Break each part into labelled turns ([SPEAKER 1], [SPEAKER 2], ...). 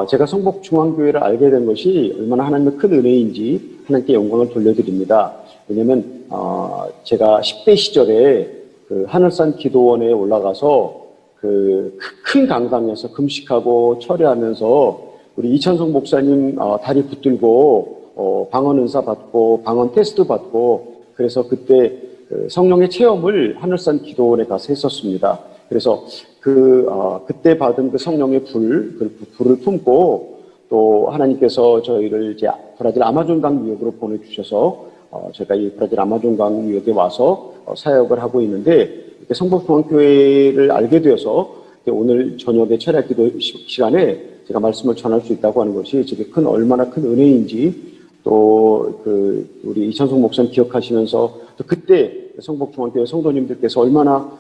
[SPEAKER 1] 제가 성북중앙교회를 알게 된 것이 얼마나 하나님의 큰 은혜인지 하나님께 영광을 돌려드립니다. 왜냐면 제가 10대 시절에 그 하늘산 기도원에 올라가서 그 큰 강당에서 금식하고 철회하면서 우리 이찬성 목사님 다리 붙들고 방언 은사 받고 방언 테스트 받고 그래서 그때 그 성령의 체험을 하늘산 기도원에 가서 했었습니다. 그래서 그때 받은 그 성령의 그 불을 품고 또 하나님께서 저희를 이제 브라질 아마존강 유역으로 보내주셔서 제가 이 브라질 아마존강 유역에 와서 사역을 하고 있는데 성북중앙교회를 알게 되어서 오늘 저녁에 철야 기도 시간에 제가 말씀을 전할 수 있다고 하는 것이 제게 얼마나 큰 은혜인지 또 우리 이찬성 목사님 기억하시면서 또 그때 성북중앙교회 성도님들께서 얼마나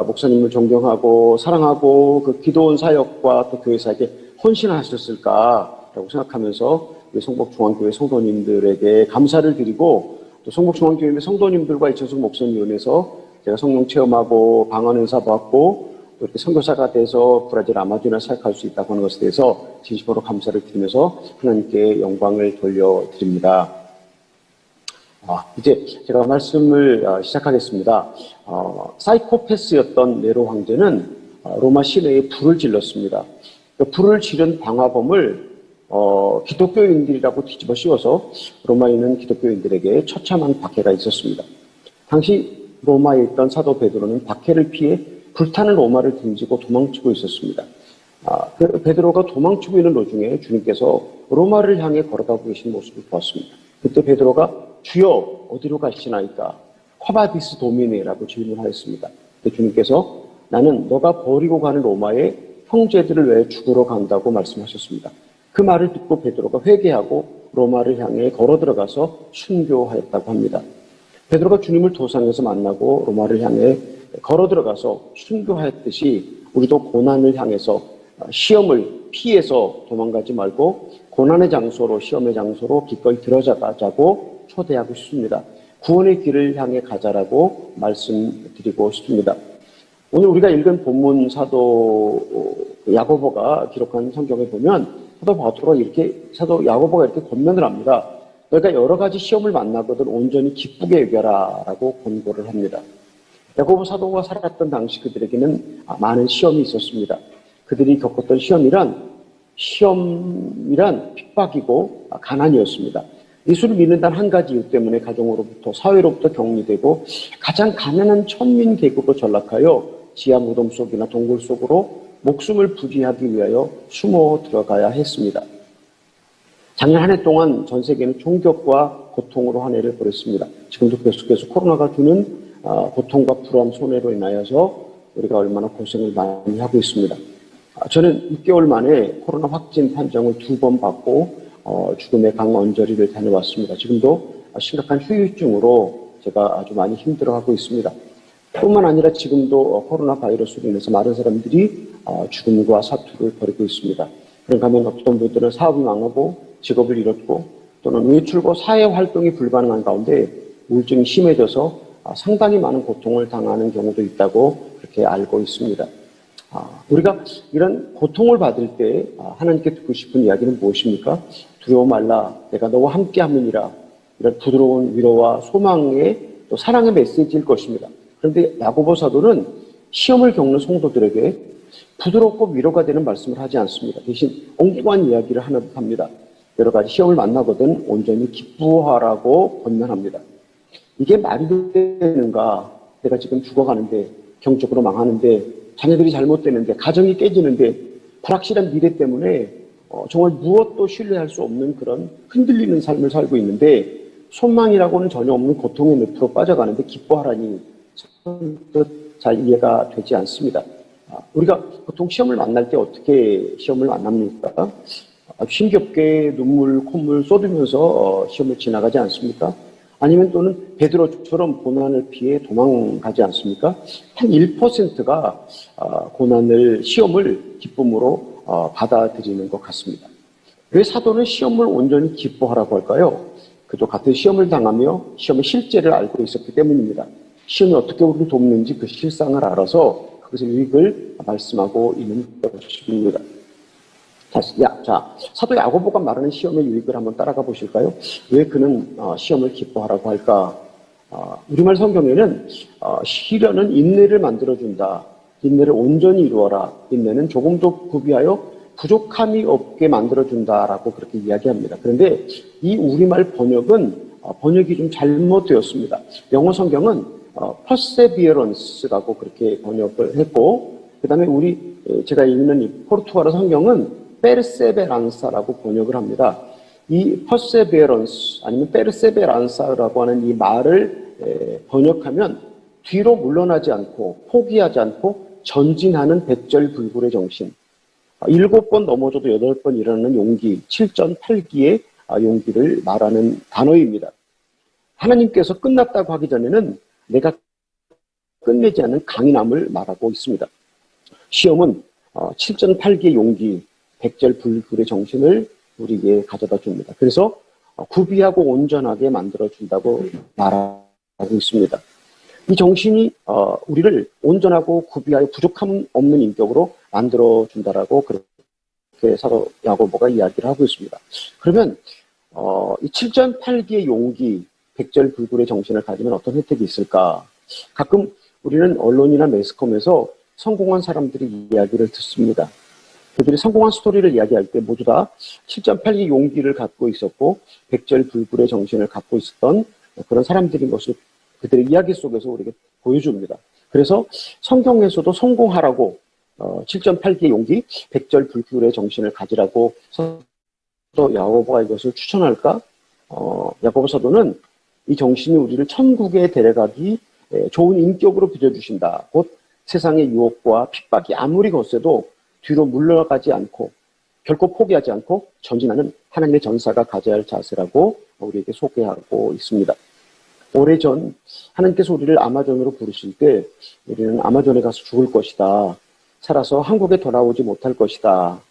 [SPEAKER 1] 목사님을 존경하고 사랑하고 그 기도원 사역과 또 교회 사역에 헌신하셨을까라고 생각하면서 우리 성북중앙교회 성도님들에게 감사를 드리고 또 성북중앙교회 성도님들과 이찬성 목사님 위원회에서 제가 성령 체험하고 방언 은사 받고 또 이렇게 선교사가 돼서 브라질 아마존에 사역할 수 있다고 하는 것에 대해서 진심으로 감사를 드리면서 하나님께 영광을 돌려드립니다. 이제 제가 말씀을 시작하겠습니다. 사이코패스였던 네로 황제는 로마 시내에 불을 질렀습니다. 그 불을 지른 방화범을 기독교인들이라고 뒤집어 씌워서 로마에 있는 기독교인들에게 처참한 박해가 있었습니다. 당시 로마에 있던 사도 베드로는 박해를 피해 불타는 로마를 등지고 도망치고 있었습니다. 그 베드로가 도망치고 있는 도중에 주님께서 로마를 향해 걸어가고 계신 모습을 보았습니다. 그때 베드로가 주여 어디로 가시나이까? 쿼바디스 도미네라고 질문하였습니다. 그때 주님께서 나는 너가 버리고 가는 로마의 형제들을 위해 죽으러 간다고 말씀하셨습니다. 그 말을 듣고 베드로가 회개하고 로마를 향해 걸어 들어가서 순교하였다고 합니다. 베드로가 주님을 도상에서 만나고 로마를 향해 걸어 들어가서 순교하였듯이 우리도 고난을 향해서 시험을 피해서 도망가지 말고 고난의 장소로 시험의 장소로 기꺼이 들어가자고 초대하고 싶습니다. 구원의 길을 향해 가자라고 말씀드리고 싶습니다. 오늘 우리가 읽은 본문 사도 야고보가 기록한 성경에 보면 사도 야고보가 이렇게 권면을 합니다. 너희가 여러 가지 시험을 만나거든 온전히 기쁘게 여겨라라고 권고를 합니다. 야고보 사도가 살았던 당시 그들에게는 많은 시험이 있었습니다. 그들이 겪었던 시험이란 핍박이고 가난이었습니다. 예수를 믿는다는 한 가지 이유 때문에 가정으로부터 사회로부터 격리되고 가장 가난한 천민 계급으로 전락하여 지하 무덤 속이나 동굴 속으로 목숨을 부지하기 위하여 숨어 들어가야 했습니다. 작년 한 해 동안 전 세계는 총격과 고통으로 한 해를 보냈습니다. 지금도 계속해서 코로나가 주는 고통과 불안, 손해로 인하여서 우리가 얼마나 고생을 많이 하고 있습니다. 저는 6개월 만에 코로나 확진 판정을 2번 받고 죽음의 강언저리를 다녀왔습니다. 지금도 심각한 후유증으로 제가 아주 많이 힘들어하고 있습니다. 뿐만 아니라 지금도 코로나 바이러스로 인해서 많은 사람들이 죽음과 사투를 벌이고 있습니다. 그런가 하면 어떤 분들은 사업이 망하고 직업을 잃었고 또는 외출과 사회활동이 불가능한 가운데 우울증이 심해져서 상당히 많은 고통을 당하는 경우도 있다고 그렇게 알고 있습니다. 우리가 이런 고통을 받을 때 하나님께 듣고 싶은 이야기는 무엇입니까? 두려워 말라, 내가 너와 함께 함이니라. 이런 부드러운 위로와 소망의 또 사랑의 메시지일 것입니다. 그런데 야고보 사도는 시험을 겪는 성도들에게 부드럽고 위로가 되는 말씀을 하지 않습니다. 대신 엉뚱한 이야기를 합니다. 여러 가지 시험을 만나거든 온전히 기뻐하라고 권면합니다. 이게 말이 되는가? 내가 지금 죽어가는데, 경적으로 망하는데, 자녀들이 잘못되는데, 가정이 깨지는데, 불확실한 미래 때문에 정말 무엇도 신뢰할 수 없는 그런 흔들리는 삶을 살고 있는데 소망이라고는 전혀 없는 고통의 늪으로 빠져가는데 기뻐하라니 잘 이해가 되지 않습니다. 우리가 보통 시험을 만날 때 어떻게 시험을 만납니까? 힘겹게 눈물, 콧물 쏟으면서 시험을 지나가지 않습니까? 아니면 또는 베드로처럼 고난을 피해 도망가지 않습니까? 한 1%가 시험을 기쁨으로 받아들이는 것 같습니다. 왜 사도는 시험을 온전히 기뻐하라고 할까요? 그도 같은 시험을 당하며 시험의 실제를 알고 있었기 때문입니다. 시험이 어떻게 우리를 돕는지 그 실상을 알아서 그것의 유익을 말씀하고 있는 것입니다. 자, 사도 야고보가 말하는 시험의 유익을 한번 따라가 보실까요? 왜 그는 시험을 기뻐하라고 할까? 우리말 성경에는 시련은 인내를 만들어준다. 인내를 온전히 이루어라. 인내는 조금도 구비하여 부족함이 없게 만들어준다라고 그렇게 이야기합니다. 그런데 이 우리말 번역이 좀 잘못되었습니다. 영어 성경은 perseverance라고 그렇게 번역을 했고, 그 다음에 제가 읽는 이 포르투갈어 성경은 perseverance라고 번역을 합니다. 이 perseverance 아니면 perseverance라고 하는 이 말을 번역하면 뒤로 물러나지 않고 포기하지 않고 전진하는 백절불굴의 정신, 7번 넘어져도 8번 일어나는 용기, 7전8기의 용기를 말하는 단어입니다. 하나님께서 끝났다고 하기 전에는 내가 끝내지 않는 강인함을 말하고 있습니다. 시험은 7전8기의 용기, 백절불굴의 정신을 우리에게 가져다 줍니다. 그래서 구비하고 온전하게 만들어준다고 말하고 있습니다. 이 정신이 우리를 온전하고 구비하여 부족함 없는 인격으로 만들어준다라고 그렇게 사도 야고보가 이야기를 하고 있습니다. 그러면 이 7전8기의 용기, 백절불굴의 정신을 가지면 어떤 혜택이 있을까? 가끔 우리는 언론이나 매스컴에서 성공한 사람들이 이야기를 듣습니다. 그들이 성공한 스토리를 이야기할 때 모두 다 7.8기 용기를 갖고 있었고 백절불굴의 정신을 갖고 있었던 그런 사람들의 모습, 그들의 이야기 속에서 우리에게 보여줍니다. 그래서 성경에서도 성공하라고 7.8기의 용기, 백절불굴의 정신을 가지라고 또 야고보가 이것을 추천할까? 야고보 사도는 이 정신이 우리를 천국에 데려가기 좋은 인격으로 빚어주신다. 곧 세상의 유혹과 핍박이 아무리 거세도 뒤로 물러가지 않고 결코 포기하지 않고 전진하는 하나님의 전사가 가져야 할 자세라고 우리에게 소개하고 있습니다. 오래전 하나님께서 우리를 아마존으로 부르실 때 우리는 아마존에 가서 죽을 것이다. 살아서 한국에 돌아오지 못할 것이다.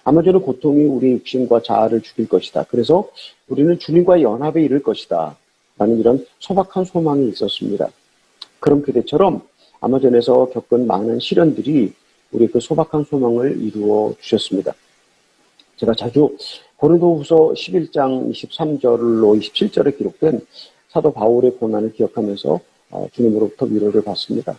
[SPEAKER 1] 아마존의 고통이 우리 육신과 자아를 죽일 것이다. 그래서 우리는 주님과의 연합에 이를 것이다. 라는 이런 소박한 소망이 있었습니다. 그런 그대처럼 아마존에서 겪은 많은 시련들이 우리 그 소박한 소망을 이루어 주셨습니다. 제가 자주 고린도후서 11장 23절로 27절에 기록된 사도 바울의 고난을 기억하면서 주님으로부터 위로를 받습니다.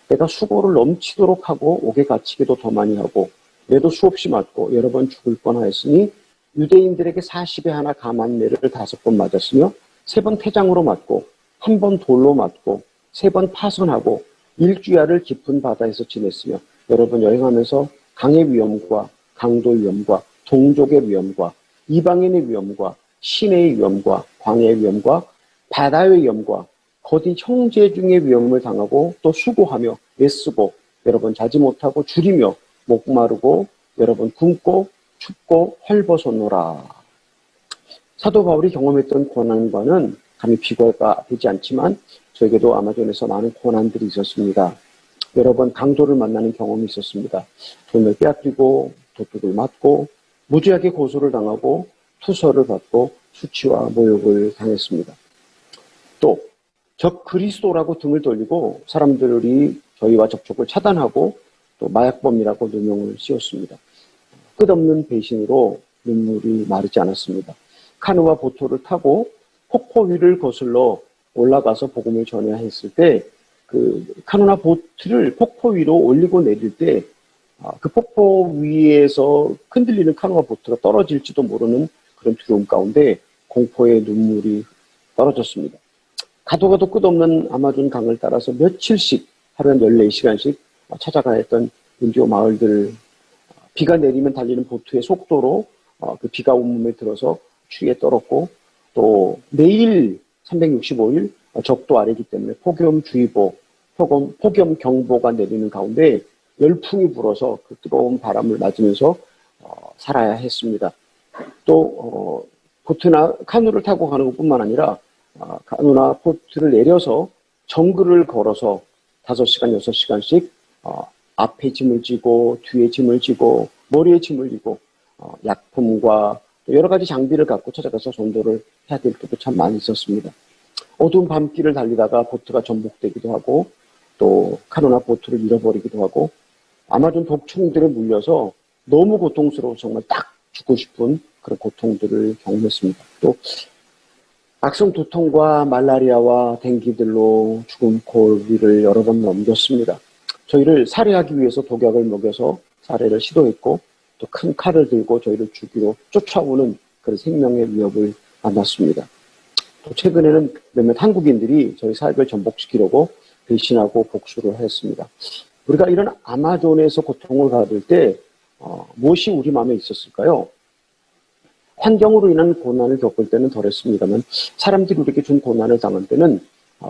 [SPEAKER 1] 내가 수고를 넘치도록 하고 옥에 갇히기도 더 많이 하고 매도 수없이 맞고 여러 번 죽을 뻔하였으니 유대인들에게 40에 하나 감한매를 5번 맞았으며 3번 태장으로 맞고 1번 돌로 맞고 3번 파선하고 일주야를 깊은 바다에서 지냈으며 여러 번 여행하면서 강의 위험과 강도 위험과 동족의 위험과 이방인의 위험과 시내의 위험과 광야의 위험과 바다의 위험과 거디 형제 중의 위험을 당하고 또 수고하며 애쓰고 여러 번 자지 못하고 줄이며 목마르고 여러 번 굶고 춥고 헐벗었노라. 사도 바울이 경험했던 고난과는 감히 비교가 되지 않지만 저에게도 아마존에서 많은 고난들이 있었습니다. 여러 번 강도를 만나는 경험이 있었습니다. 돈을 빼앗기고 도둑을 맞고 무지하게 고소를 당하고 투서를 받고 수치와 모욕을 당했습니다. 또 적 그리스도라고 등을 돌리고 사람들이 저희와 접촉을 차단하고 또 마약범이라고 누명을 씌웠습니다. 끝없는 배신으로 눈물이 마르지 않았습니다. 카누와 보토를 타고 폭포 위를 거슬러 올라가서 복음을 전해야 했을 때 그 카누나 보트를 폭포 위로 올리고 내릴 때 그 폭포 위에서 흔들리는 카누와 보트가 떨어질지도 모르는 그런 두려움 가운데 공포의 눈물이 떨어졌습니다. 가도 가도 끝없는 아마존 강을 따라서 며칠씩 하루에 14시간씩 찾아가야 했던 인디오 마을들, 비가 내리면 달리는 보트의 속도로 그 비가 온몸에 들어서 추위에 떨었고 또 매일 365일 적도 아래이기 때문에 폭염주의보, 폭염경보가 내리는 가운데 열풍이 불어서 그 뜨거운 바람을 맞으면서 살아야 했습니다. 또 보트나 카누를 타고 가는 것뿐만 아니라 카누나 보트를 내려서 정글을 걸어서 5시간, 6시간씩 앞에 짐을 지고 뒤에 짐을 지고 머리에 짐을 지고 약품과 여러 가지 장비를 갖고 찾아가서 전도를 해야 될 때도 참 많이 있었습니다. 어두운 밤길을 달리다가 보트가 전복되기도 하고 또 카누나 보트를 잃어버리기도 하고 아마존 독충들에 물려서 너무 고통스러워 정말 딱 죽고 싶은 그런 고통들을 경험했습니다. 또 악성 두통과 말라리아와 댕기들로 죽음 고비를 여러 번 넘겼습니다. 저희를 살해하기 위해서 독약을 먹여서 살해를 시도했고 또 큰 칼을 들고 저희를 죽이러 쫓아오는 그런 생명의 위협을 만났습니다. 또 최근에는 몇몇 한국인들이 저희 사역을 전복시키려고 배신하고 복수를 했습니다. 우리가 이런 아마존에서 고통을 받을 때 무엇이 우리 마음에 있었을까요? 환경으로 인한 고난을 겪을 때는 덜했습니다만 사람들이 우리에게 준 고난을 당할 때는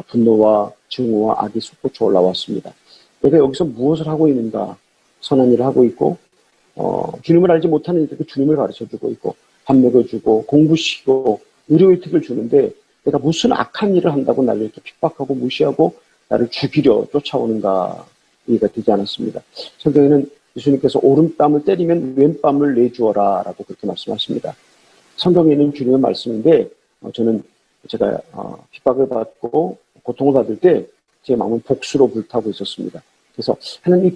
[SPEAKER 1] 분노와 증오와 악이 솟구쳐 올라왔습니다. 내가 여기서 무엇을 하고 있는가? 선한 일을 하고 있고 주님을 알지 못하는 이들에게 주님을 가르쳐주고 있고 밥 먹여주고 공부시키고 의료 혜택을 주는데 내가 무슨 악한 일을 한다고 나를 이렇게 핍박하고 무시하고 나를 죽이려 쫓아오는가 이해가 되지 않았습니다. 성경에는 예수님께서 오른뺨을 때리면 왼뺨을 내주어라 라고 그렇게 말씀하십니다. 성경에 있는 주님의 말씀인데 저는 제가 핍박을 받고 고통을 받을 때 제 마음은 복수로 불타고 있었습니다. 그래서 하나님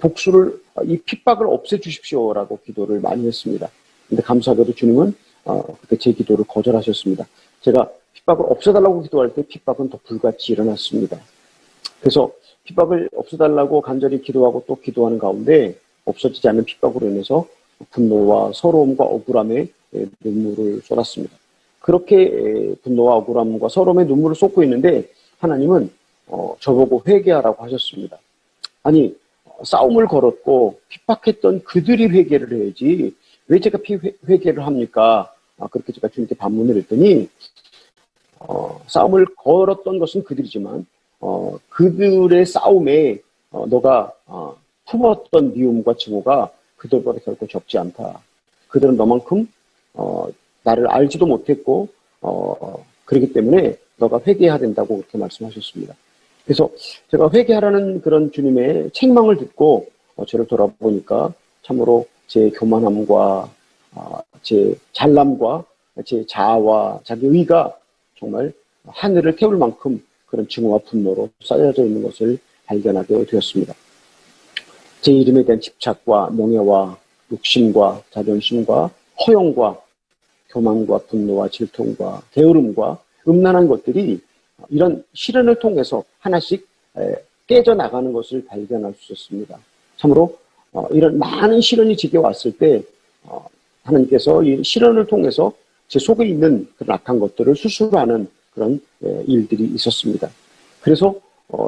[SPEAKER 1] 이 핍박을 없애주십시오라고 기도를 많이 했습니다. 근데 감사하게도 주님은 그때 제 기도를 거절하셨습니다. 제가 핍박을 없애달라고 기도할 때 핍박은 더 불같이 일어났습니다. 그래서 핍박을 없애달라고 간절히 기도하고 또 기도하는 가운데 없어지지 않는 핍박으로 인해서 분노와 서러움과 억울함에 눈물을 쏟았습니다. 그렇게 분노와 억울함과 서러움에 눈물을 쏟고 있는데 하나님은 저보고 회개하라고 하셨습니다. 아니 싸움을 걸었고 핍박했던 그들이 회개를 해야지 왜 제가 회개를 합니까? 그렇게 제가 주님께 반문을 했더니 싸움을 걸었던 것은 그들이지만 그들의 싸움에 너가 품었던 미움과 증오가 그들보다 결코 적지 않다. 그들은 너만큼 나를 알지도 못했고 그렇기 때문에 너가 회개해야 된다고 그렇게 말씀하셨습니다. 그래서 제가 회개하라는 그런 주님의 책망을 듣고 저를 돌아보니까 참으로 제 교만함과 제 잘남과 제 자아와 자기 의가 정말 하늘을 태울 만큼 그런 증오와 분노로 쌓여져 있는 것을 발견하게 되었습니다. 제 이름에 대한 집착과 명예와 욕심과 자존심과 허영과 교만과 분노와 질통과 게으름과 음란한 것들이 이런 시련을 통해서 하나씩 깨져나가는 것을 발견할 수 있었습니다. 참으로 이런 많은 시련이 제게 왔을 때 하나님께서 이 시련을 통해서 제 속에 있는 그런 악한 것들을 수술하는 그런 일들이 있었습니다. 그래서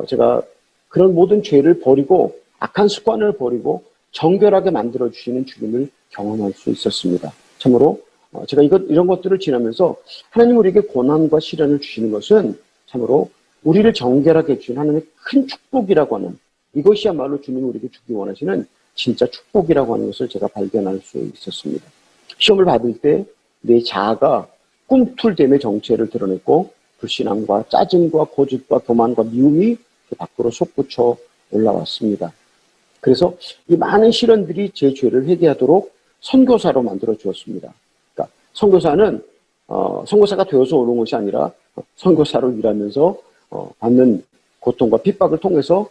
[SPEAKER 1] 제가 그런 모든 죄를 버리고 악한 습관을 버리고 정결하게 만들어주시는 주님을 경험할 수 있었습니다. 참으로 제가 이런 것들을 지나면서 하나님 우리에게 고난과 시련을 주시는 것은 참으로 우리를 정결하게 해주신 하나님의 큰 축복이라고 하는 이것이야말로 주님이 우리에게 주기 원하시는 진짜 축복이라고 하는 것을 제가 발견할 수 있었습니다. 시험을 받을 때 내 자아가 꿈틀댐의 정체를 드러냈고 불신앙과 짜증과 고집과 교만과 미움이 그 밖으로 솟구쳐 올라왔습니다. 그래서 이 많은 시련들이 제 죄를 회개하도록 선교사로 만들어 주었습니다. 그러니까 선교사는 선교사가 되어서 오는 것이 아니라 선교사로 일하면서 받는 고통과 핍박을 통해서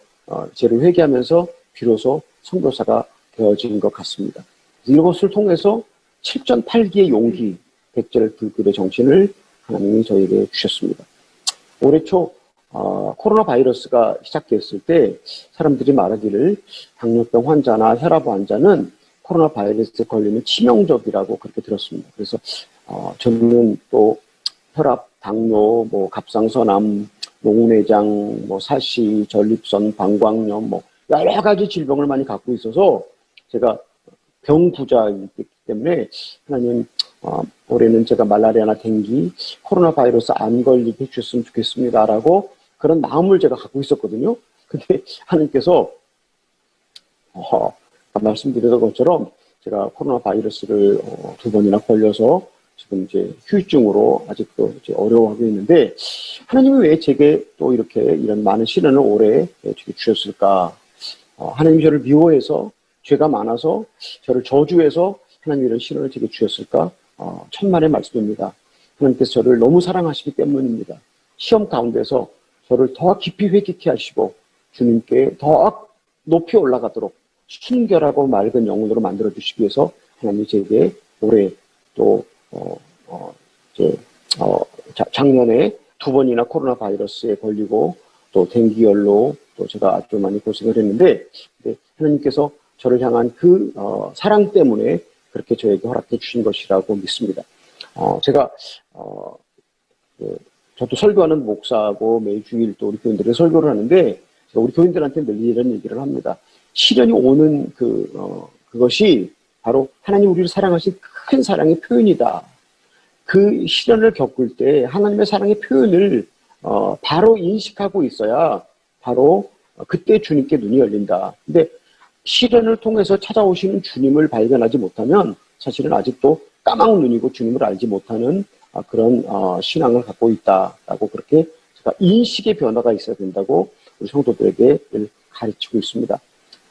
[SPEAKER 1] 죄를 회개하면서 비로소 선교사가 되어진 것 같습니다. 이것을 통해서 7전8기의 용기, 백절불급의 정신을 하나님이 저에게 주셨습니다. 올해 초 코로나 바이러스가 시작됐을 때 사람들이 말하기를 당뇨병 환자나 혈압 환자는 코로나 바이러스에 걸리면 치명적이라고 그렇게 들었습니다. 그래서 저는 또 혈압, 당뇨, 갑상선암, 노후내장, 사시, 전립선, 방광염, 여러 가지 질병을 많이 갖고 있어서 제가 병부자이기 때문에 하나님 올해는 제가 말라리아나 댕기, 코로나 바이러스 안 걸리게 해주셨으면 좋겠습니다라고 그런 마음을 제가 갖고 있었거든요. 근데 하나님께서 말씀드렸던 것처럼 제가 코로나 바이러스를 2번이나 걸려서 지금 이제 후유증으로 아직도 이제 어려워하고 있는데 하나님이 왜 제게 또 이런 많은 시련을 올해 주셨을까? 하나님이 저를 미워해서 죄가 많아서 저를 저주해서 하나님이 이런 시련을 제게 주셨을까? 천만의 말씀입니다. 하나님께서 저를 너무 사랑하시기 때문입니다. 시험 가운데서 저를 더 깊이 회개케 하시고 주님께 더 높이 올라가도록 순결하고 맑은 영혼으로 만들어주시기 위해서 하나님이 제게 올해 또 이제 작년에 2번이나 코로나 바이러스에 걸리고 또 댕기열로 또 제가 아주 많이 고생을 했는데 하나님께서 저를 향한 그 사랑 때문에 그렇게 저에게 허락해 주신 것이라고 믿습니다. 제가 저도 설교하는 목사고 매일 주일 또 우리 교인들의 설교를 하는데 제가 우리 교인들한테 늘 이런 얘기를 합니다. 시련이 오는 그것이 바로 하나님 우리를 사랑하신 큰 사랑의 표현이다. 그 시련을 겪을 때 하나님의 사랑의 표현을 바로 인식하고 있어야 바로 그때 주님께 눈이 열린다. 근데 시련을 통해서 찾아오시는 주님을 발견하지 못하면 사실은 아직도 까막눈이고 주님을 알지 못하는 그런 신앙을 갖고 있다라고 그렇게 제가 인식의 변화가 있어야 된다고 우리 성도들에게 가르치고 있습니다.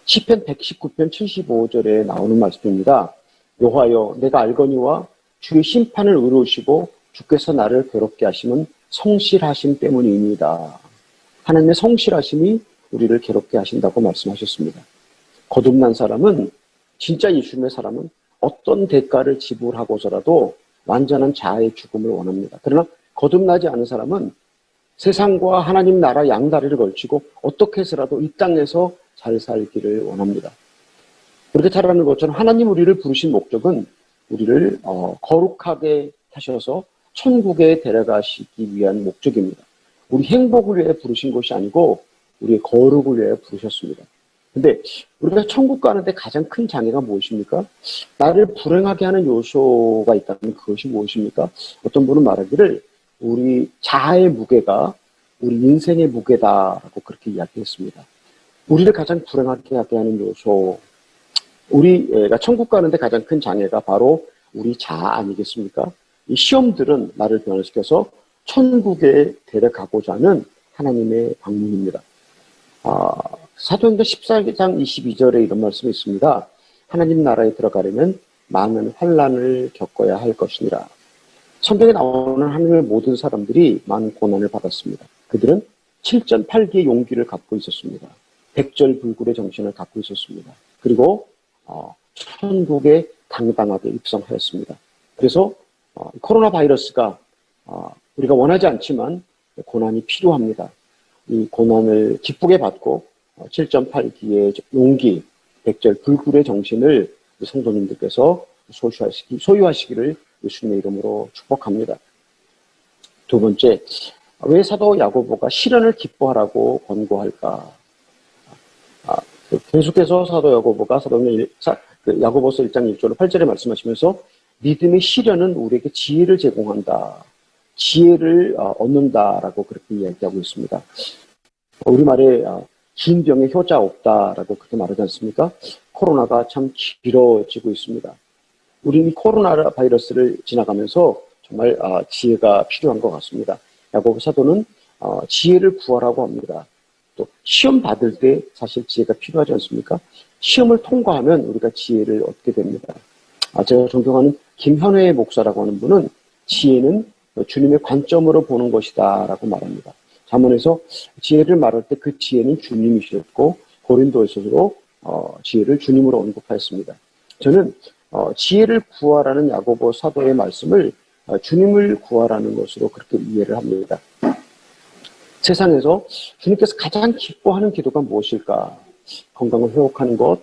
[SPEAKER 1] 시편 119편 75절에 나오는 말씀입니다. 여호와여 내가 알거니와 주의 심판을 의로우시고 주께서 나를 괴롭게 하심은 성실하심 때문이니이다. 하나님의 성실하심이 우리를 괴롭게 하신다고 말씀하셨습니다. 거듭난 사람은 진짜 예수님의 사람은 어떤 대가를 지불하고서라도 완전한 자아의 죽음을 원합니다. 그러나 거듭나지 않은 사람은 세상과 하나님 나라 양다리를 걸치고 어떻게 해서라도 이 땅에서 잘 살기를 원합니다. 그렇게 살아가는 것처럼 하나님 우리를 부르신 목적은 우리를 거룩하게 하셔서 천국에 데려가시기 위한 목적입니다. 우리 행복을 위해 부르신 것이 아니고 우리의 거룩을 위해 부르셨습니다. 근데 우리가 천국 가는데 가장 큰 장애가 무엇입니까? 나를 불행하게 하는 요소가 있다면 그것이 무엇입니까? 어떤 분은 말하기를 우리 자아의 무게가 우리 인생의 무게다라고 그렇게 이야기했습니다. 우리를 가장 불행하게 하게 하는 요소, 우리가 천국 가는데 가장 큰 장애가 바로 우리 자아 아니겠습니까? 이 시험들은 나를 변화시켜서 천국에 데려가고자 하는 하나님의 방문입니다. 사도행전 14장 22절에 이런 말씀이 있습니다. 하나님 나라에 들어가려면 많은 환난을 겪어야 할 것이니라. 성경에 나오는 하나님의 모든 사람들이 많은 고난을 받았습니다. 그들은 7전8기의 용기를 갖고 있었습니다. 백절불굴의 정신을 갖고 있었습니다. 그리고 천국에 당당하게 입성하였습니다. 그래서 코로나 바이러스가 우리가 원하지 않지만 고난이 필요합니다. 이 고난을 기쁘게 받고 7.8기의 용기, 백절불굴의 정신을 성도님들께서 소유하시기를 예수님의 이름으로 축복합니다. 두 번째, 왜 사도 야고보가 시련을 기뻐하라고 권고할까? 계속해서 사도 야고보가 야고보서 1장 1절로 8절에 말씀하시면서 믿음의 시련은 우리에게 지혜를 제공한다. 지혜를 얻는다라고 그렇게 이야기하고 있습니다. 우리말에 긴 병에 효자 없다라고 그렇게 말하지 않습니까? 코로나가 참 길어지고 있습니다. 우리는 코로나 바이러스를 지나가면서 정말 지혜가 필요한 것 같습니다. 야고보 사도는 지혜를 구하라고 합니다. 또 시험 받을 때 사실 지혜가 필요하지 않습니까? 시험을 통과하면 우리가 지혜를 얻게 됩니다. 제가 존경하는 김현회 목사라고 하는 분은 지혜는 주님의 관점으로 보는 것이다 라고 말합니다. 잠언에서 지혜를 말할 때 그 지혜는 주님이셨고 고린도에서도 지혜를 주님으로 언급하였습니다. 저는 지혜를 구하라는 야고보 사도의 말씀을 주님을 구하라는 것으로 그렇게 이해를 합니다. 세상에서 주님께서 가장 기뻐하는 기도가 무엇일까? 건강을 회복하는 것,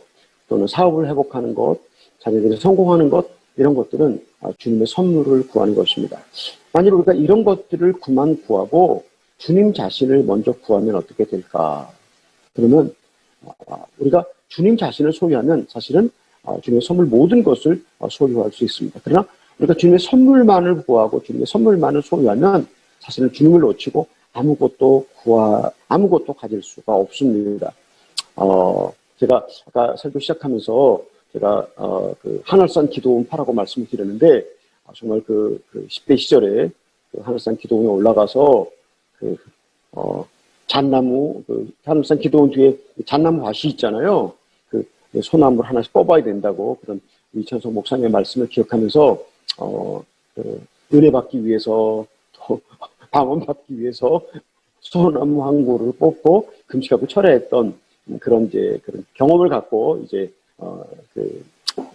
[SPEAKER 1] 또는 사업을 회복하는 것, 자녀들이 성공하는 것, 이런 것들은 주님의 선물을 구하는 것입니다. 만일 우리가 이런 것들을 그만 구하고 주님 자신을 먼저 구하면 어떻게 될까? 그러면 우리가 주님 자신을 소유하면 사실은 주님의 선물 모든 것을 소유할 수 있습니다. 그러나 우리가 주님의 선물만을 구하고 주님의 선물만을 소유하면 사실은 주님을 놓치고 아무것도 가질 수가 없습니다. 제가 아까 설교 시작하면서 제가 그 하늘산 기도원파라고 말씀을 드렸는데 정말 그 10대 시절에 그 하늘산 기도원에 올라가서 잣나무 하늘산 기도원 뒤에 잣나무 밭이 있잖아요. 그 소나무를 하나씩 뽑아야 된다고 그런 이천석 목사님의 말씀을 기억하면서 은혜 받기 위해서 또 방언 받기 위해서 소나무 한 그루를 뽑고 금식하고 철회했던 그런 경험을 갖고 이제 그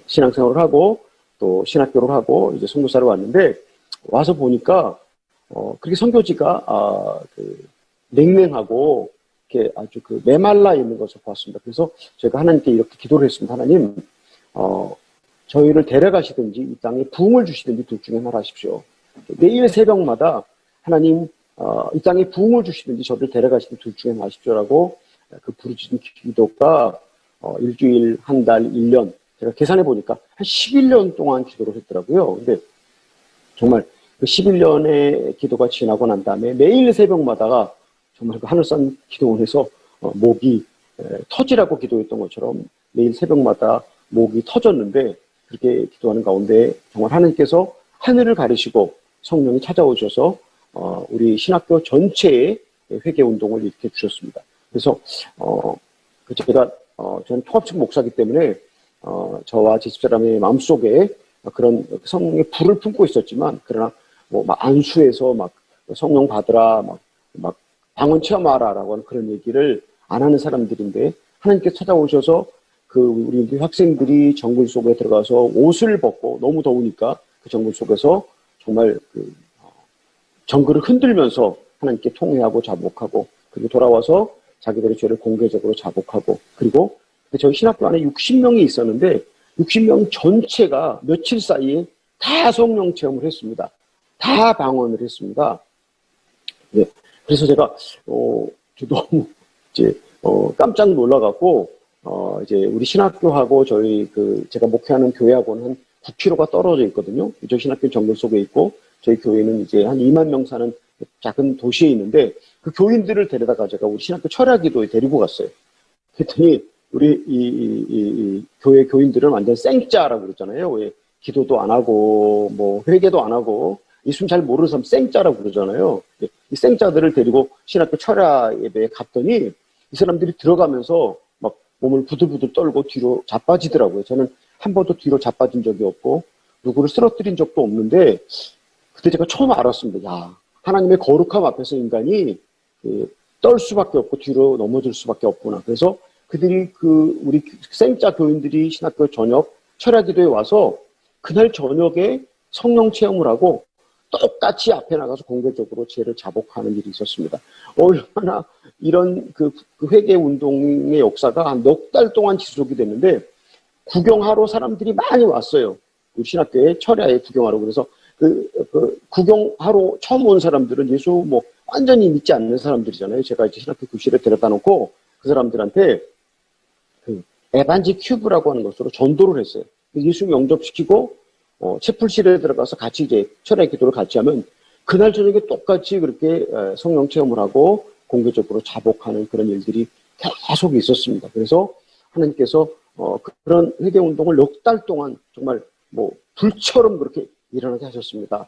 [SPEAKER 1] 신앙생활을 하고 또 신학교를 하고 이제 선교사로 왔는데 와서 보니까 그렇게 선교지가 냉랭하고 이렇게 아주 메말라 있는 것을 봤습니다. 그래서 제가 하나님께 이렇게 기도를 했습니다. 하나님, 저희를 데려가시든지 이 땅에 부흥을 주시든지 둘 중에 하나 하십시오. 매일 새벽마다 하나님, 이 땅에 부흥을 주시든지 저를 데려가시든지 둘 중에 하나 하십시오라고 그 부르짖은 기도가 일주일, 한 달, 1년, 제가 계산해 보니까 한 11년 동안 기도를 했더라고요. 근데 정말 그 11년의 기도가 지나고 난 다음에 매일 새벽마다가 정말 그 하늘산 기도원에서 목이 터지라고 기도했던 것처럼 매일 새벽마다 목이 터졌는데 그렇게 기도하는 가운데 정말 하나님께서 하늘을 가리시고 성령이 찾아오셔서 우리 신학교 전체의 회개 운동을 일으켜 주셨습니다. 그래서 제가 저는 통합측 목사이기 때문에 저와 제 집사람의 마음속에 그런 성령의 불을 품고 있었지만 그러나 막 안수해서 막 성령 받으라 막 방언 체험하라라고 하는 그런 얘기를 안 하는 사람들인데 하나님께서 찾아오셔서 우리 학생들이 정글 속에 들어가서 옷을 벗고 너무 더우니까 그 정글 속에서 정말 정글을 흔들면서 하나님께 통회하고 자복하고 그리고 돌아와서 자기들의 죄를 공개적으로 자복하고 그리고 저희 신학교 안에 60명이 있었는데 60명 전체가 며칠 사이에 다 성령 체험을 했습니다. 다 방언을 했습니다. 네. 그래서 제가 너무 이제 깜짝 놀라갖고 이제 우리 신학교하고 저희 제가 목회하는 교회하고는 한 9km가 떨어져 있거든요. 저희 신학교 정글 속에 있고 저희 교회는 이제 한 2만 명 사는 작은 도시에 있는데 그 교인들을 데려다가 제가 우리 신학교 철야기도에 데리고 갔어요. 그랬더니 우리 이 교회 교인들은 완전 생짜라고 그러잖아요. 왜 기도도 안 하고 뭐 회개도 안 하고 예수님 잘 모르는 사람 생짜라고 그러잖아요. 이 생짜들을 데리고 신학교 철야 예배에 갔더니 이 사람들이 들어가면서 막 몸을 부들부들 떨고 뒤로 자빠지더라고요. 저는 한 번도 뒤로 자빠진 적이 없고 누구를 쓰러뜨린 적도 없는데 그때 제가 처음 알았습니다. 야, 하나님의 거룩함 앞에서 인간이 떨 수밖에 없고 뒤로 넘어질 수밖에 없구나. 그래서 그들이 우리 생짜 교인들이 신학교 저녁 철야기도에 와서 그날 저녁에 성령 체험을 하고 똑같이 앞에 나가서 공개적으로 죄를 자복하는 일이 있었습니다. 얼마나 이런 그 회개 운동의 역사가 한 넉 달 동안 지속이 됐는데 구경하러 사람들이 많이 왔어요. 우리 신학교에 철야에 구경하러. 그래서 구경하러 처음 온 사람들은 예수 완전히 믿지 않는 사람들이잖아요. 제가 이제 신학교 교실에 데려다 놓고 그 사람들한테 에반지 큐브라고 하는 것으로 전도를 했어요. 예수 영접시키고 채플실에 들어가서 같이 이제 철야 기도를 같이 하면 그날 저녁에 똑같이 그렇게 성령 체험을 하고 공개적으로 자복하는 그런 일들이 계속 있었습니다. 그래서 하나님께서 그런 회개 운동을 넉 달 동안 정말 불처럼 그렇게 일어나게 하셨습니다.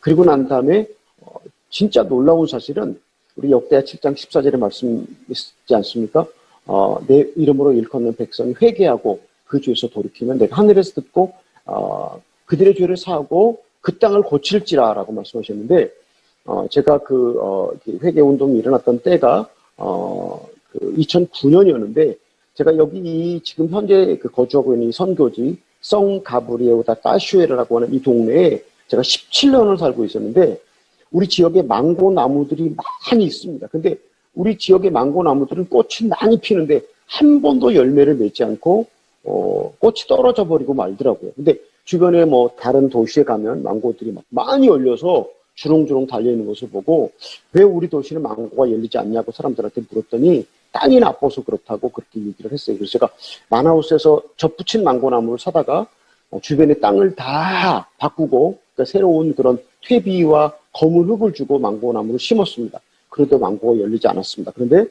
[SPEAKER 1] 그리고 난 다음에 진짜 놀라운 사실은 우리 역대하 7장 14절의 말씀 있지 않습니까? 내 이름으로 일컫는 백성이 회개하고 그 죄에서 돌이키면 내가 하늘에서 듣고 그들의 죄를 사하고 그 땅을 고칠지라라고 말씀하셨는데 제가 회개 운동이 일어났던 때가 2009년이었는데 제가 여기 지금 현재 거주하고 있는 이 선교지 성 가브리에우다 까슈에르라고 하는 이 동네에 제가 17년을 살고 있었는데 우리 지역에 망고 나무들이 많이 있습니다. 근데 우리 지역의 망고 나무들은 꽃이 많이 피는데 한 번도 열매를 맺지 않고 꽃이 떨어져 버리고 말더라고요. 근데 주변에 다른 도시에 가면 망고들이 많이 열려서 주렁주렁 달려있는 것을 보고 왜 우리 도시는 망고가 열리지 않냐고 사람들한테 물었더니 땅이 나빠서 그렇다고 그렇게 얘기를 했어요. 그래서 제가 마나우스에서 젖붙인 망고나무를 사다가 주변의 땅을 다 바꾸고 그러니까 새로운 그런 퇴비와 검은 흙을 주고 망고나무를 심었습니다. 그래도 망고가 열리지 않았습니다. 그런데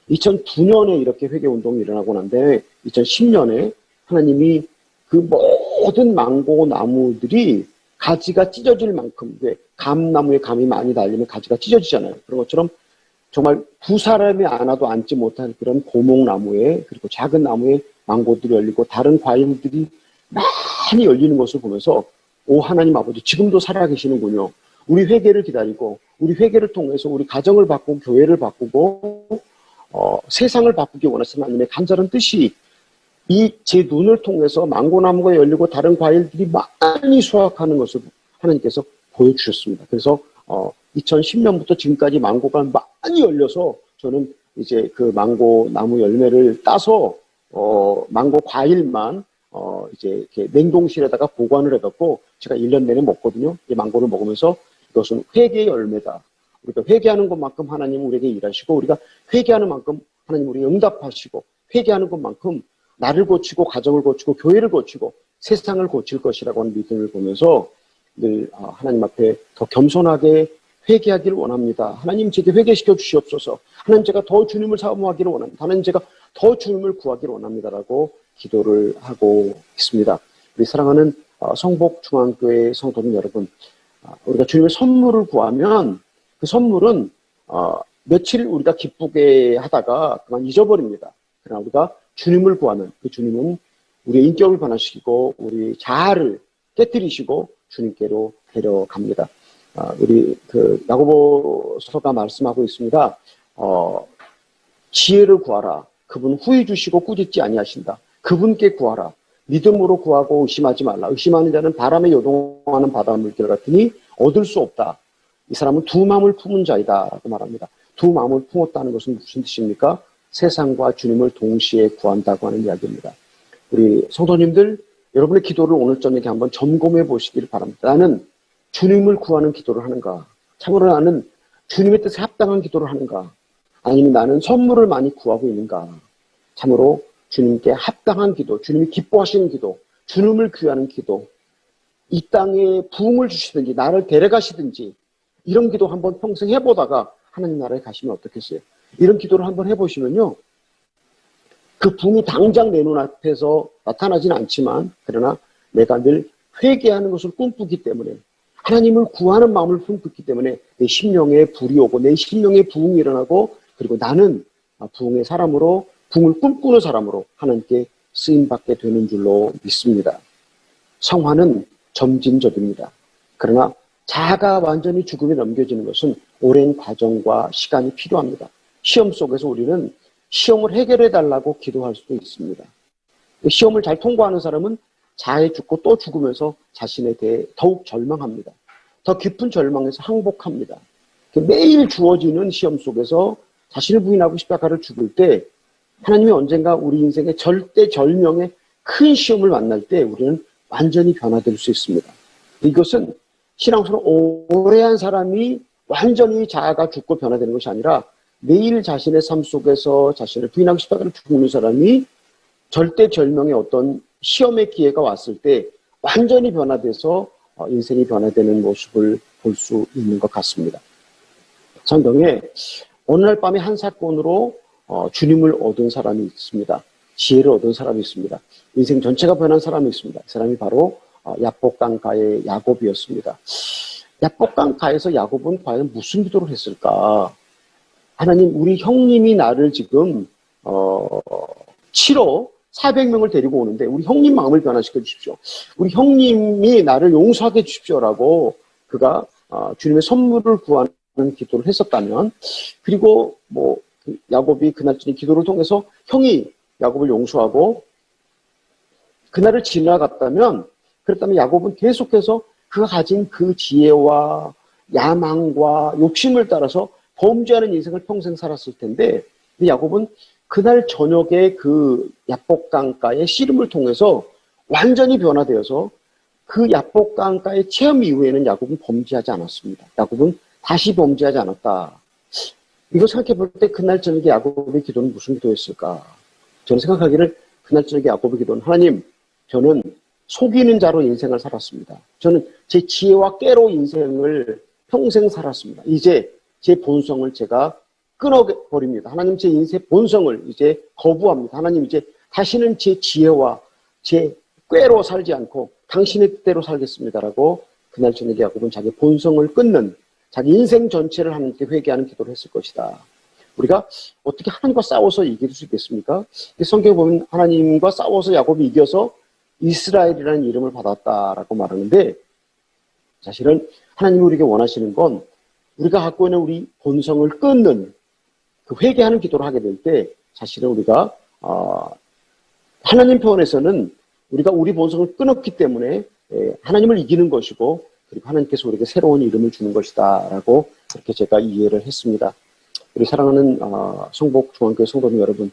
[SPEAKER 1] 2009년에 이렇게 회개운동이 일어나고 난 다음에 2010년에 하나님이 그 모든 망고 나무들이 가지가 찢어질 만큼 감나무에 감이 많이 달리면 가지가 찢어지잖아요. 그런 것처럼 정말 두 사람이 안아도 앉지 못한 그런 고목나무에 그리고 작은 나무에 망고들이 열리고 다른 과일들이 많이 열리는 것을 보면서 오 하나님 아버지 지금도 살아계시는군요. 우리 회개를 기다리고 우리 회개를 통해서 우리 가정을 바꾸고 교회를 바꾸고 세상을 바꾸기 원하시는 하나님의 간절한 뜻이 이 제 눈을 통해서 망고나무가 열리고 다른 과일들이 많이 수확하는 것을 하나님께서 보여주셨습니다. 그래서 2010년부터 지금까지 망고가 많이 열려서 저는 이제 그 망고 나무 열매를 따서 망고 과일만 이제 이렇게 냉동실에다가 보관을 해갖고 제가 1년 내내 먹거든요. 이 망고를 먹으면서 이것은 회개의 열매다. 우리가 회개하는 것만큼 하나님 우리에게 일하시고 우리가 회개하는 만큼 하나님 우리에게 응답하시고 회개하는 것만큼 나를 고치고 가정을 고치고 교회를 고치고 세상을 고칠 것이라고 하는 믿음을 보면서 늘 하나님 앞에 더 겸손하게 회개하기를 원합니다. 하나님 제게 회개시켜 주시옵소서. 하나님 제가 더 주님을 사모하기를 원합니다. 하나님 제가 더 주님을 구하기를 원합니다라고 기도를 하고 있습니다. 우리 사랑하는 성복중앙교회 성도님 여러분, 우리가 주님의 선물을 구하면 그 선물은 며칠 우리가 기쁘게 하다가 그만 잊어버립니다. 그러나 우리가 주님을 구하면 그 주님은 우리의 인격을 변화시키고 우리 자아를 깨뜨리시고 주님께로 데려갑니다. 우리 그 야고보서가 말씀하고 있습니다. 지혜를 구하라. 그분 후히 주시고 꾸짖지 아니하신다. 그분께 구하라. 믿음으로 구하고 의심하지 말라. 의심하는 자는 바람에 요동하는 바닷물결 같으니 얻을 수 없다. 이 사람은 두 마음을 품은 자이다 라고 말합니다. 두 마음을 품었다는 것은 무슨 뜻입니까? 세상과 주님을 동시에 구한다고 하는 이야기입니다. 우리 성도님들, 여러분의 기도를 오늘 저녁에 한번 점검해 보시기를 바랍니다. 나는 주님을 구하는 기도를 하는가? 참으로 나는 주님의 뜻에 합당한 기도를 하는가? 아니면 나는 선물을 많이 구하고 있는가? 참으로 주님께 합당한 기도, 주님이 기뻐하시는 기도, 주님을 귀하는 기도, 이 땅에 부흥을 주시든지 나를 데려가시든지 이런 기도 한번 평생 해보다가 하나님 나라에 가시면 어떻겠어요? 이런 기도를 한번 해보시면요. 그 부흥이 당장 내 눈앞에서 나타나지는 않지만 그러나 내가 늘 회개하는 것을 꿈꾸기 때문에 하나님을 구하는 마음을 품기 때문에 내 심령에 불이 오고 내 심령에 부흥이 일어나고 그리고 나는 부흥의 사람으로 부흥을 꿈꾸는 사람으로 하나님께 쓰임받게 되는 줄로 믿습니다. 성화는 점진적입니다. 그러나 자아가 완전히 죽음에 넘겨지는 것은 오랜 과정과 시간이 필요합니다. 시험 속에서 우리는 시험을 해결해 달라고 기도할 수도 있습니다. 시험을 잘 통과하는 사람은 자해 죽고 또 죽으면서 자신에 대해 더욱 절망합니다. 더 깊은 절망에서 항복합니다. 매일 주어지는 시험 속에서 자신을 부인하고 십자가를 죽을 때 하나님이 언젠가 우리 인생의 절대절명의 큰 시험을 만날 때 우리는 완전히 변화될 수 있습니다. 이것은 신앙생활 오래 한 사람이 완전히 자아가 죽고 변화되는 것이 아니라 매일 자신의 삶 속에서 자신을 부인하고 십자가를 죽는 사람이 절대절명의 어떤 시험의 기회가 왔을 때 완전히 변화돼서 인생이 변화되는 모습을 볼 수 있는 것 같습니다. 성경에 어느 날 밤에 한 사건으로 주님을 얻은 사람이 있습니다. 지혜를 얻은 사람이 있습니다. 인생 전체가 변한 사람이 있습니다. 그 사람이 바로 야복강가의 야곱이었습니다. 야복강가에서 야곱은 과연 무슨 기도를 했을까? 하나님, 우리 형님이 나를 지금 치러 400명을 데리고 오는데 우리 형님 마음을 변화시켜 주십시오. 우리 형님이 나를 용서하게 주십시오라고 그가 주님의 선물을 구하는 기도를 했었다면, 그리고 야곱이 그날쯤 기도를 통해서 형이 야곱을 용서하고 그날을 지나갔다면, 그렇다면 야곱은 계속해서 그가 가진 그 지혜와 야망과 욕심을 따라서 범죄하는 인생을 평생 살았을 텐데, 야곱은 그날 저녁에 그 야복강가의 씨름을 통해서 완전히 변화되어서 그 야복강가의 체험 이후에는 야곱은 범죄하지 않았습니다. 야곱은 다시 범죄하지 않았다. 이거 생각해 볼 때 그날 저녁에 야곱의 기도는 무슨 기도였을까? 저는 생각하기를 그날 저녁에 야곱의 기도는 하나님, 저는 속이는 자로 인생을 살았습니다. 저는 제 지혜와 깨로 인생을 평생 살았습니다. 이제 제 본성을 제가 끊어버립니다. 하나님, 제 인생 본성을 이제 거부합니다. 하나님, 이제 다시는 제 지혜와 제 꾀로 살지 않고 당신의 뜻대로 살겠습니다라고 그날 저녁에 야곱은 자기 본성을 끊는, 자기 인생 전체를 하나님께 회개하는 기도를 했을 것이다. 우리가 어떻게 하나님과 싸워서 이길 수 있겠습니까? 성경에 보면 하나님과 싸워서 야곱이 이겨서 이스라엘이라는 이름을 받았다라고 말하는데, 사실은 하나님이 우리에게 원하시는 건 우리가 갖고 있는 우리 본성을 끊는 그 회개하는 기도를 하게 될 때 사실은 우리가 하나님 편에서는 우리가 우리 본성을 끊었기 때문에 하나님을 이기는 것이고, 그리고 하나님께서 우리에게 새로운 이름을 주는 것이다 라고 그렇게 제가 이해를 했습니다. 우리 사랑하는 성복 중앙교회 성도님 여러분,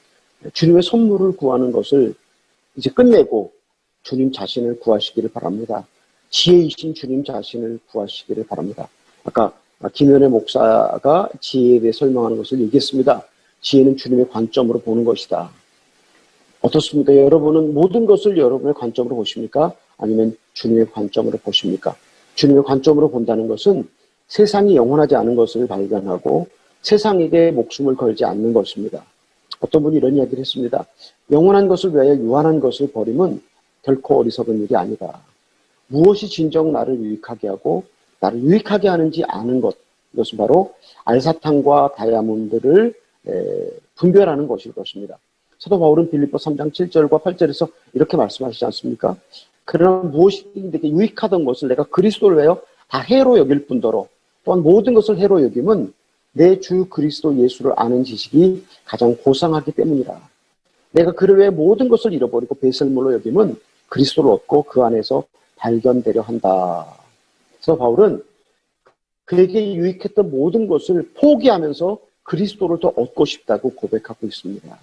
[SPEAKER 1] 주님의 선물을 구하는 것을 이제 끝내고 주님 자신을 구하시기를 바랍니다. 지혜이신 주님 자신을 구하시기를 바랍니다. 아까 김현애 목사가 지혜에 대해 설명하는 것을 얘기했습니다. 지혜는 주님의 관점으로 보는 것이다. 어떻습니까? 여러분은 모든 것을 여러분의 관점으로 보십니까? 아니면 주님의 관점으로 보십니까? 주님의 관점으로 본다는 것은 세상이 영원하지 않은 것을 발견하고 세상에게 목숨을 걸지 않는 것입니다. 어떤 분이 이런 이야기를 했습니다. 영원한 것을 위하여 유한한 것을 버림은 결코 어리석은 일이 아니다. 무엇이 진정 나를 유익하게 하고 나를 유익하게 하는지 아는 것, 이것은 바로 알사탕과 다이아몬드를 분별하는 것일 것입니다. 사도 바울은 빌립보 3장 7절과 8절에서 이렇게 말씀하시지 않습니까? 그러나 무엇이 내게 유익하던 것을 내가 그리스도를 위하여 다 해로 여길 뿐더러 또한 모든 것을 해로 여김은 내 주 그리스도 예수를 아는 지식이 가장 고상하기 때문이라. 내가 그를 위해 모든 것을 잃어버리고 배설물로 여김은 그리스도를 얻고 그 안에서 발견되려 한다. 그래서 바울은 그에게 유익했던 모든 것을 포기하면서 그리스도를 더 얻고 싶다고 고백하고 있습니다.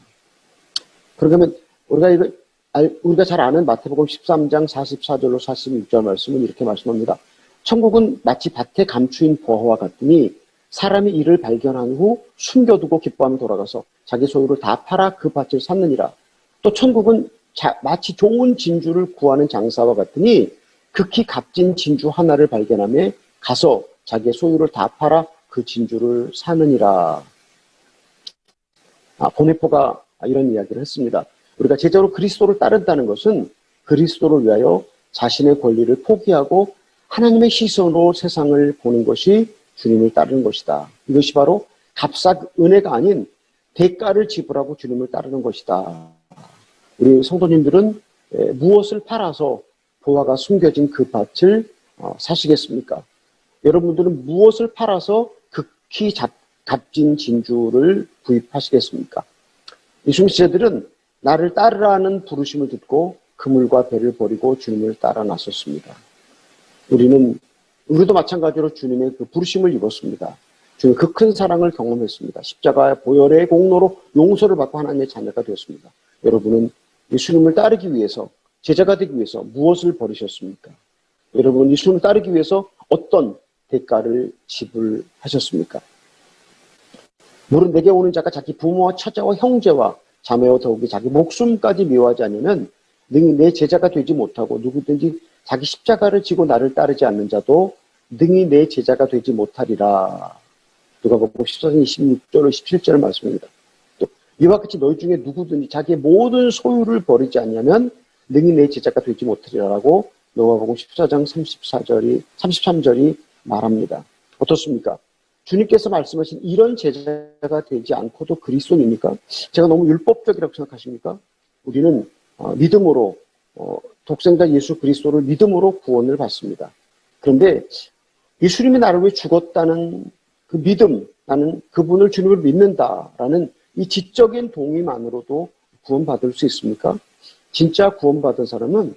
[SPEAKER 1] 그러면 우리가 잘 아는 마태복음 13장 44절로 46절 말씀은 이렇게 말씀합니다. 천국은 마치 밭에 감추인 보화와 같으니 사람이 이를 발견한 후 숨겨두고 기뻐하며 돌아가서 자기 소유를 다 팔아 그 밭을 샀느니라. 또 천국은 마치 좋은 진주를 구하는 장사와 같으니 극히 값진 진주 하나를 발견하며 가서 자기의 소유를 다 팔아 그 진주를 사느니라. 보네포가 이런 이야기를 했습니다. 우리가 제자로 그리스도를 따른다는 것은 그리스도를 위하여 자신의 권리를 포기하고 하나님의 시선으로 세상을 보는 것이 주님을 따르는 것이다. 이것이 바로 값싼 은혜가 아닌 대가를 지불하고 주님을 따르는 것이다. 우리 성도님들은 무엇을 팔아서 보화가 숨겨진 그 밭을 사시겠습니까? 여러분들은 무엇을 팔아서 극히 값진 진주를 구입하시겠습니까? 이순 시제들은 나를 따르라는 부르심을 듣고 그물과 배를 버리고 주님을 따라 나섰습니다. 우리도 마찬가지로 주님의 그 부르심을 입었습니다. 주님 그 큰 사랑을 경험했습니다. 십자가의 보혈의 공로로 용서를 받고 하나님의 자녀가 되었습니다. 여러분은 예수님을 따르기 위해서, 제자가 되기 위해서 무엇을 버리셨습니까? 여러분은 예수님을 따르기 위해서 어떤 대가를 지불하셨습니까? 물은 내게 오는 자가 자기 부모와 처자와 형제와 자매와 더욱이 자기 목숨까지 미워하지 않으면 능히 내 제자가 되지 못하고 누구든지 자기 십자가를 지고 나를 따르지 않는 자도 능히 내 제자가 되지 못하리라. 누가복음 14장 26절 27절 말씀입니다. 또 이와 같이 너희 중에 누구든지 자기의 모든 소유를 버리지 않냐면 능히 내 제자가 되지 못하리라라고 누가복음 14장 33절이 말합니다. 어떻습니까? 주님께서 말씀하신 이런 제자가 되지 않고도 그리스도입니까? 제가 너무 율법적이라고 생각하십니까? 우리는 믿음으로 독생자 예수 그리스도를 믿음으로 구원을 받습니다. 그런데 예수님이 나를 위해 죽었다는 그 믿음, 나는 그분을 주님을 믿는다라는 이 지적인 동의만으로도 구원받을 수 있습니까? 진짜 구원받은 사람은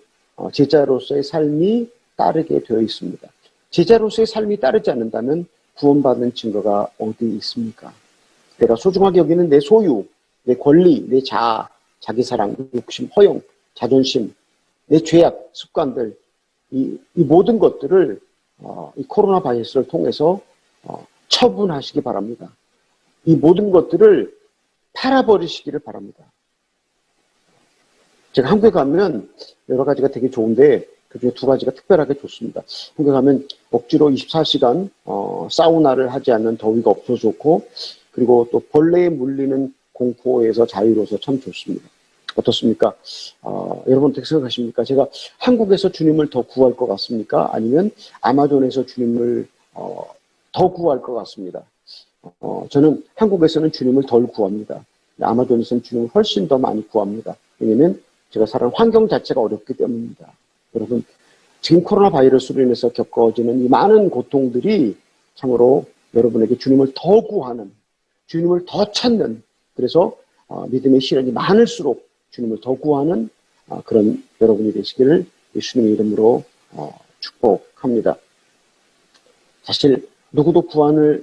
[SPEAKER 1] 제자로서의 삶이 따르게 되어 있습니다. 제자로서의 삶이 따르지 않는다면 구원받는 증거가 어디 있습니까? 내가 소중하게 여기는 내 소유, 내 권리, 내 자아, 자기사랑, 욕심, 허영, 자존심, 내 죄악, 습관들, 이 모든 것들을 이 코로나 바이러스를 통해서 처분하시기 바랍니다. 이 모든 것들을 팔아버리시기를 바랍니다. 제가 한국에 가면 여러 가지가 되게 좋은데 그중에 두 가지가 특별하게 좋습니다. 한국에 가면 억지로 24시간 사우나를 하지 않는 더위가 없어서 좋고, 그리고 또 벌레에 물리는 공포에서 자유로워서 참 좋습니다. 어떻습니까? 여러분 어떻게 생각하십니까? 제가 한국에서 주님을 더 구할 것 같습니까? 아니면 아마존에서 주님을 더 구할 것 같습니다. 저는 한국에서는 주님을 덜 구합니다. 아마존에서는 주님을 훨씬 더 많이 구합니다. 왜냐하면 제가 사는 환경 자체가 어렵기 때문입니다. 여러분, 지금 코로나 바이러스로 인해서 겪어지는 이 많은 고통들이 참으로 여러분에게 주님을 더 구하는, 주님을 더 찾는, 그래서 믿음의 시련이 많을수록 주님을 더 구하는 그런 여러분이 되시기를 예수님의 이름으로 축복합니다. 사실 누구도